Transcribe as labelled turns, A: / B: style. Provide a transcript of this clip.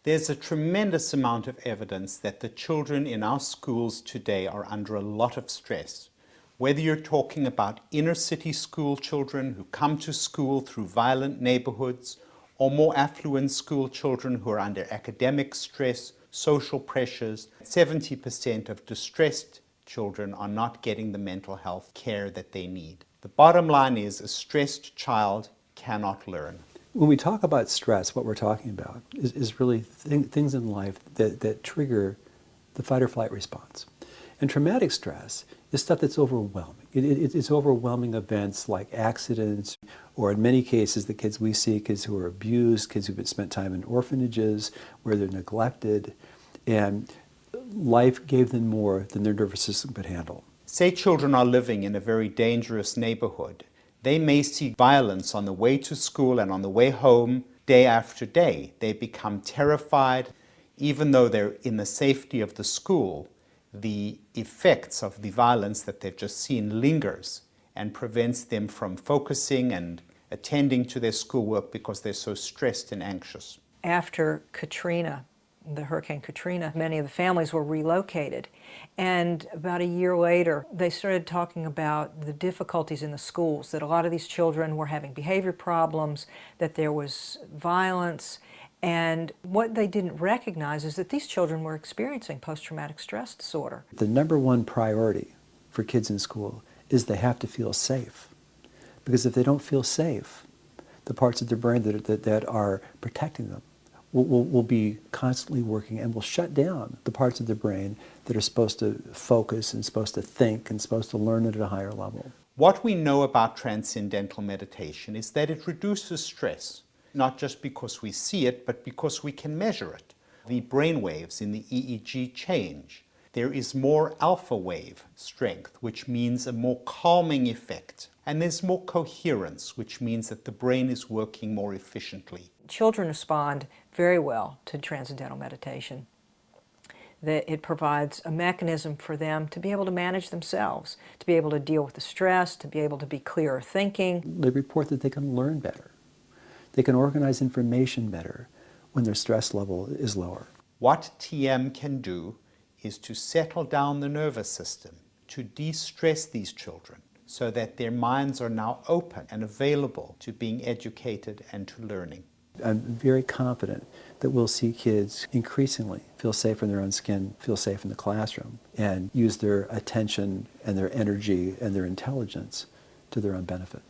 A: There's a tremendous amount of evidence that the children in our schools today are under a lot of stress. Whether you're talking about inner city school children who come to school through violent neighborhoods, or more affluent school children who are under academic stress, social pressures, 70% of distressed children are not getting the mental health care that they need. The bottom line is a stressed child cannot learn.
B: When we talk about stress, what we're talking about is really things in life that trigger the fight or flight response. And traumatic stress is stuff that's overwhelming. It's overwhelming events like accidents, or in many cases, the kids we see, kids who are abused, kids who've spent time in orphanages, where they're neglected, and life gave them more than their nervous system could handle.
A: Say children are living in a very dangerous neighborhood. They may see violence on the way to school and on the way home day after day. They become terrified. Even though they're in the safety of the school, the effects of the violence that they've just seen lingers and prevents them from focusing and attending to their schoolwork because they're so stressed and anxious.
C: After Katrina, the Hurricane Katrina, many of the families were relocated. And about a year later, they started talking about the difficulties in the schools, that a lot of these children were having behavior problems, that there was violence. And what they didn't recognize is that these children were experiencing post-traumatic stress disorder.
B: The number one priority for kids in school is they have to feel safe. Because if they don't feel safe, the parts of their brain that are protecting them will be constantly working and will shut down the parts of the brain that are supposed to focus and supposed to think and supposed to learn at a higher level.
A: What we know about transcendental meditation is that it reduces stress, not just because we see it, but because we can measure it. The brain waves in the EEG change. There is more alpha wave strength, which means a more calming effect. And there's more coherence, which means that the brain is working more efficiently.
C: Children respond very well to transcendental meditation. That it provides a mechanism for them to be able to manage themselves, to be able to deal with the stress, to be able to be clearer thinking.
B: They report that they can learn better. They can organize information better when their stress level is lower.
A: What TM can do is to settle down the nervous system, to de-stress these children, so that their minds are now open and available to being educated and to learning.
B: I'm very confident that we'll see kids increasingly feel safe in their own skin, feel safe in the classroom, and use their attention and their energy and their intelligence to their own benefit.